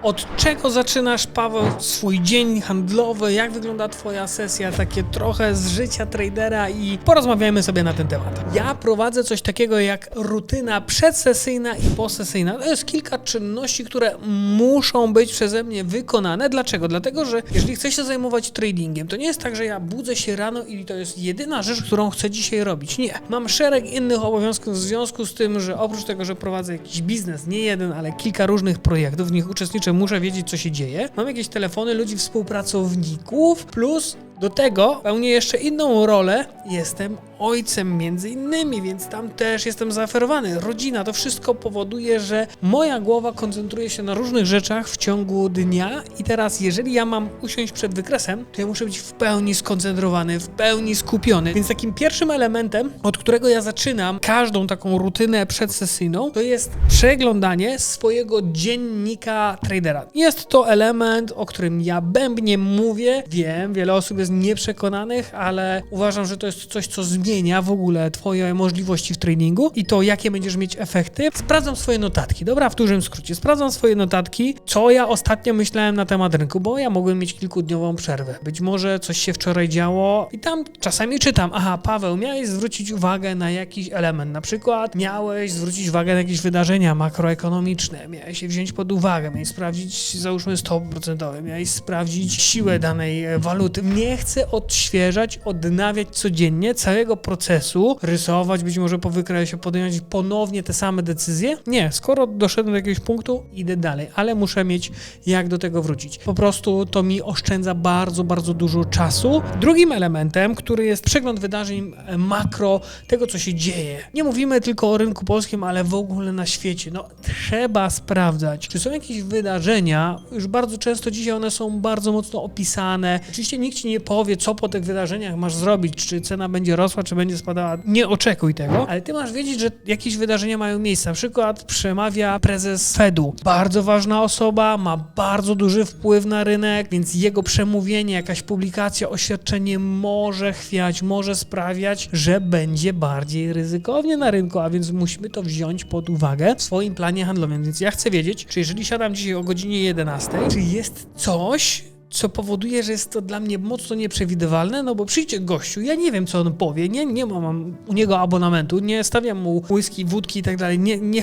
Od czego zaczynasz, Paweł, swój dzień handlowy? Jak wygląda twoja sesja? Takie trochę z życia tradera i porozmawiajmy sobie na ten temat. Ja prowadzę coś takiego jak rutyna przedsesyjna i posesyjna. To jest kilka czynności, które muszą być przeze mnie wykonane. Dlaczego? Dlatego, że jeżeli chcę się zajmować tradingiem, to nie jest tak, że ja budzę się rano i to jest jedyna rzecz, którą chcę dzisiaj robić. Nie. Mam szereg innych obowiązków w związku z tym, że oprócz tego, że prowadzę jakiś biznes, nie jeden, ale kilka różnych projektów, w nich uczestniczę, muszę wiedzieć, co się dzieje. Mam jakieś telefony ludzi, współpracowników, plus do tego pełnię jeszcze inną rolę. Jestem ojcem między innymi, więc tam też jestem zaoferowany. Rodzina, to wszystko powoduje, że moja głowa koncentruje się na różnych rzeczach w ciągu dnia i teraz, jeżeli ja mam usiąść przed wykresem, to ja muszę być w pełni skoncentrowany, w pełni skupiony. Więc takim pierwszym elementem, od którego ja zaczynam każdą taką rutynę przedsesyjną, to jest przeglądanie swojego dziennika tradera. Jest to element, o którym ja bębnie mówię. Wiem, wiele osób jest nieprzekonanych, ale uważam, że to jest coś, co zmienia w ogóle twoje możliwości w tradingu i to, jakie będziesz mieć efekty. Sprawdzam swoje notatki, dobra, w dużym skrócie. Sprawdzam swoje notatki, co ja ostatnio myślałem na temat rynku, bo ja mogłem mieć kilkudniową przerwę. Być może coś się wczoraj działo i tam czasami czytam, aha, Paweł, miałeś zwrócić uwagę na jakiś element, na przykład miałeś zwrócić uwagę na jakieś wydarzenia makroekonomiczne, miałeś je wziąć pod uwagę, miałeś sprawdzić, załóżmy, stop procentowy, miałeś sprawdzić siłę danej waluty. Nie chcę odświeżać, odnawiać codziennie całego procesu, rysować, być może po wykresie, podjąć ponownie te same decyzje. Nie, skoro doszedłem do jakiegoś punktu, idę dalej, ale muszę mieć jak do tego wrócić. Po prostu to mi oszczędza bardzo, bardzo dużo czasu. Drugim elementem, który jest przegląd wydarzeń makro, tego, co się dzieje. Nie mówimy tylko o rynku polskim, ale w ogóle na świecie. No, trzeba sprawdzać, czy są jakieś wydarzenia, już bardzo często dzisiaj one są bardzo mocno opisane. Oczywiście nikt ci nie powie, co po tych wydarzeniach masz zrobić, czy cena będzie rosła, czy będzie spadała. Nie oczekuj tego, ale ty masz wiedzieć, że jakieś wydarzenia mają miejsce. Na przykład przemawia prezes Fedu. Bardzo ważna osoba, ma bardzo duży wpływ na rynek, więc jego przemówienie, jakaś publikacja, oświadczenie może chwiać, może sprawiać, że będzie bardziej ryzykownie na rynku, a więc musimy to wziąć pod uwagę w swoim planie handlowym. Więc ja chcę wiedzieć, czy jeżeli siadam dzisiaj o godzinie 11, czy jest coś, co powoduje, że jest to dla mnie mocno nieprzewidywalne, no bo przyjdzie gościu, ja nie wiem, co on powie, nie mam u niego abonamentu, nie stawiam mu whisky, wódki i tak dalej,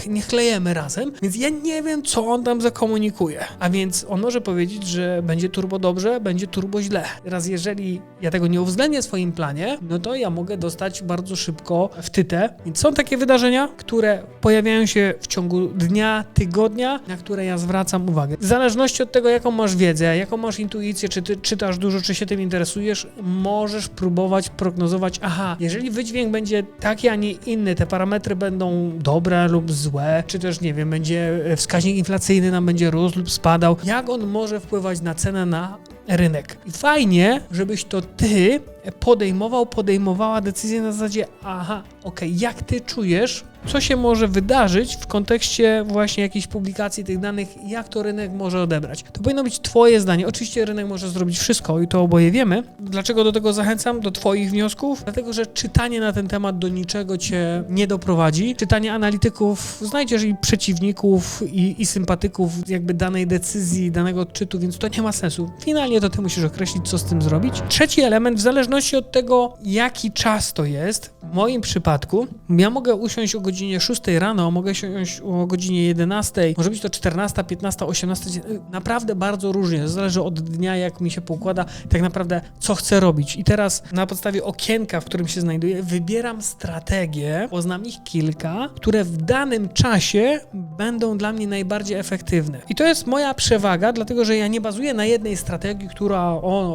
nie chlejemy razem, więc ja nie wiem, co on tam zakomunikuje. A więc on może powiedzieć, że będzie turbo dobrze, będzie turbo źle. Teraz jeżeli ja tego nie uwzględnię w swoim planie, no to ja mogę dostać bardzo szybko wtytę. Więc są takie wydarzenia, które pojawiają się w ciągu dnia, tygodnia, na które ja zwracam uwagę. W zależności od tego, jaką masz wiedzę, jaką masz intuicję, czy ty czytasz dużo, czy się tym interesujesz, możesz próbować prognozować, aha, jeżeli wydźwięk będzie taki, a nie inny, te parametry będą dobre lub złe, czy też, nie wiem, będzie wskaźnik inflacyjny nam będzie rósł lub spadał, jak on może wpływać na cenę na rynek. I fajnie, żebyś to ty podejmowała decyzję na zasadzie, aha, okej, jak ty czujesz, co się może wydarzyć w kontekście właśnie jakiejś publikacji tych danych, jak to rynek może odebrać. To powinno być twoje zdanie. Oczywiście rynek może zrobić wszystko i to oboje wiemy. Dlaczego do tego zachęcam? Do twoich wniosków? Dlatego, że czytanie na ten temat do niczego cię nie doprowadzi. Czytanie analityków, znajdziesz i przeciwników, i sympatyków jakby danej decyzji, danego odczytu, więc to nie ma sensu. Finalnie to ty musisz określić, co z tym zrobić. Trzeci element, w zależności od tego, jaki czas to jest, w moim przypadku, ja mogę usiąść o godzinie 6 rano, mogę siąść o godzinie 11, może być to 14, 15, 18, naprawdę bardzo różnie, zależy od dnia, jak mi się poukłada, tak naprawdę co chcę robić. I teraz na podstawie okienka, w którym się znajduję, wybieram strategie, poznam ich kilka, które w danym czasie będą dla mnie najbardziej efektywne. I to jest moja przewaga, dlatego że ja nie bazuję na jednej strategii,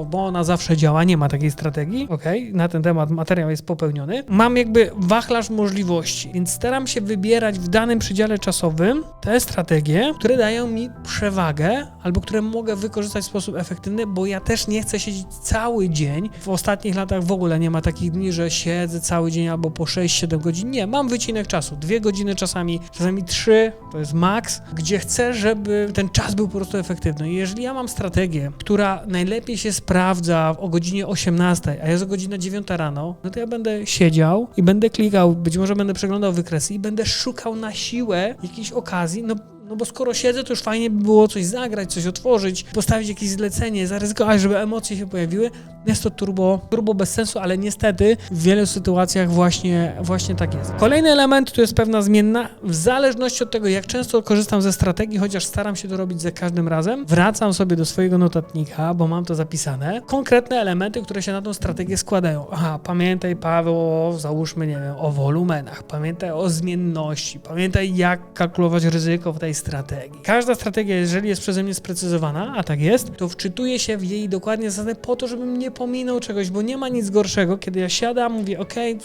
bo ona zawsze działa, nie ma takiej strategii, na ten temat materiał jest popełniony. Mam jakby wachlarz możliwości, więc staram się wybierać w danym przedziale czasowym te strategie, które dają mi przewagę albo które mogę wykorzystać w sposób efektywny, bo ja też nie chcę siedzieć cały dzień. W ostatnich latach w ogóle nie ma takich dni, że siedzę cały dzień albo po 6-7 godzin. Nie, mam wycinek czasu. 2 godziny czasami 3, to jest maks, gdzie chcę, żeby ten czas był po prostu efektywny. I jeżeli ja mam strategię, która najlepiej się sprawdza o godzinie 18, a jest o godzina 9 rano, no to ja będę siedział i będę klikał, być może będę przeglądał wykresy i będę szukał na siłę jakiejś okazji, no No bo skoro siedzę, to już fajnie by było coś zagrać, coś otworzyć, postawić jakieś zlecenie, zaryzykować, żeby emocje się pojawiły. Jest to turbo bez sensu, ale niestety w wielu sytuacjach właśnie tak jest. Kolejny element to jest pewna zmienna. W zależności od tego, jak często korzystam ze strategii, chociaż staram się to robić za każdym razem, wracam sobie do swojego notatnika, bo mam to zapisane. Konkretne elementy, które się na tą strategię składają. Aha, pamiętaj, Paweł, załóżmy, nie wiem, o wolumenach, pamiętaj o zmienności, pamiętaj, jak kalkulować ryzyko w tej strategii. Każda strategia, jeżeli jest przeze mnie sprecyzowana, a tak jest, to wczytuję się w jej dokładnie zasady po to, żebym nie pominął czegoś, bo nie ma nic gorszego, kiedy ja siadam, mówię,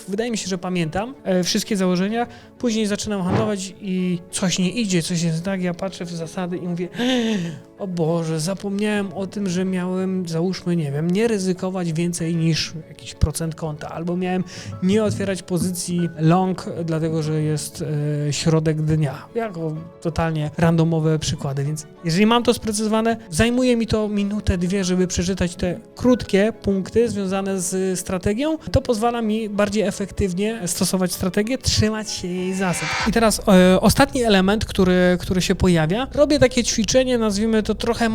wydaje mi się, że pamiętam wszystkie założenia, później zaczynam handlować i coś nie idzie, coś jest tak, ja patrzę w zasady i mówię, o Boże, zapomniałem o tym, że miałem, załóżmy, nie wiem, nie ryzykować więcej niż jakiś procent konta, albo miałem nie otwierać pozycji long, dlatego że jest środek dnia. Jako totalnie randomowe przykłady, więc jeżeli mam to sprecyzowane, zajmuje mi to minutę, dwie, żeby przeczytać te krótkie punkty związane z strategią, to pozwala mi bardziej efektywnie stosować strategię, trzymać się jej zasad. I teraz ostatni element, który się pojawia, robię takie ćwiczenie, nazwijmy to trochę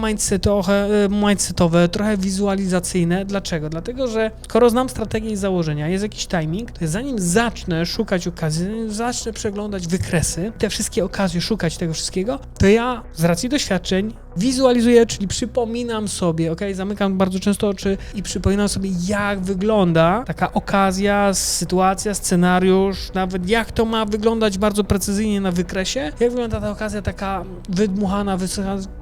mindsetowe, trochę wizualizacyjne. Dlaczego? Dlatego, że skoro znam strategię i założenia, jest jakiś timing, to zanim zacznę szukać okazji, zanim zacznę przeglądać wykresy, te wszystkie okazje, szukać tego wszystkiego, to ja z racji doświadczeń wizualizuję, czyli przypominam sobie, zamykam bardzo często oczy i przypominam sobie, jak wygląda taka okazja, sytuacja, scenariusz, nawet jak to ma wyglądać bardzo precyzyjnie na wykresie, jak wygląda ta okazja taka wydmuchana,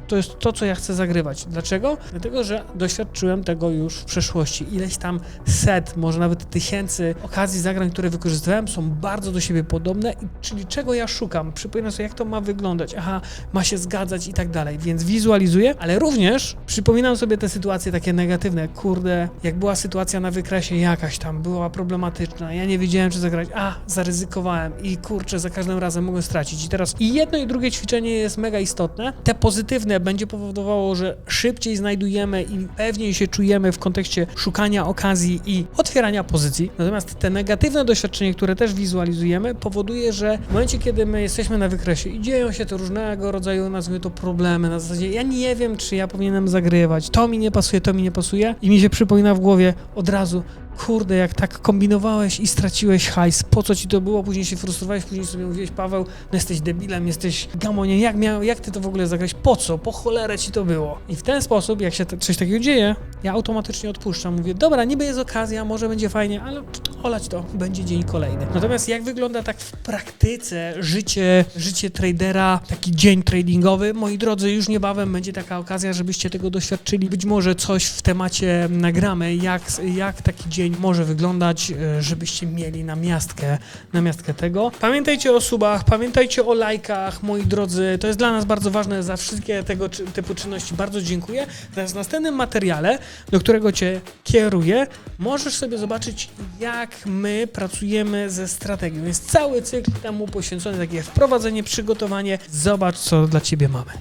to jest to, co ja chcę zagrywać. Dlaczego? Dlatego, że doświadczyłem tego już w przeszłości. Ileś tam set, może nawet tysięcy okazji zagrań, które wykorzystywałem, są bardzo do siebie podobne, czyli czego ja szukam. Przypominam sobie, jak to ma wyglądać. Aha, ma się zgadzać i tak dalej. Więc wizualizuję, ale również przypominam sobie te sytuacje takie negatywne. Kurde, jak była sytuacja na wykresie jakaś tam, była problematyczna, ja nie wiedziałem, czy zagrać. Zaryzykowałem i kurczę, za każdym razem mogłem stracić. I teraz i jedno i drugie ćwiczenie jest mega istotne. Te pozytywne będzie powodowało, że szybciej znajdujemy i pewniej się czujemy w kontekście szukania okazji i otwierania pozycji. Natomiast te negatywne doświadczenie, które też wizualizujemy, powoduje, że w momencie, kiedy my jesteśmy na wykresie i dzieją się to różnego rodzaju, nazwijmy to, problemy, na zasadzie ja nie wiem, czy ja powinienem zagrywać, to mi nie pasuje i mi się przypomina w głowie od razu, kurde, jak tak kombinowałeś i straciłeś hajs, po co ci to było, później się frustrowałeś, później sobie mówiłeś, Paweł, no jesteś debilem, jesteś gamoniem, jak ty to w ogóle zagrać, po co, po cholerę ci to było. I w ten sposób, jak się coś takiego dzieje, ja automatycznie odpuszczam, mówię, dobra, niby jest okazja, może będzie fajnie, ale olać to, będzie dzień kolejny. Natomiast jak wygląda tak w praktyce życie tradera, taki dzień tradingowy, moi drodzy, już niebawem będzie taka okazja, żebyście tego doświadczyli, być może coś w temacie nagramy, jak taki dzień może wyglądać, żebyście mieli namiastkę tego. Pamiętajcie o subach, pamiętajcie o lajkach, moi drodzy, to jest dla nas bardzo ważne, za wszystkie tego typu czynności bardzo dziękuję. Teraz w następnym materiale, do którego cię kieruję, możesz sobie zobaczyć, jak my pracujemy ze strategią. Jest cały cykl temu poświęcony, takie wprowadzenie, przygotowanie, zobacz, co dla ciebie mamy.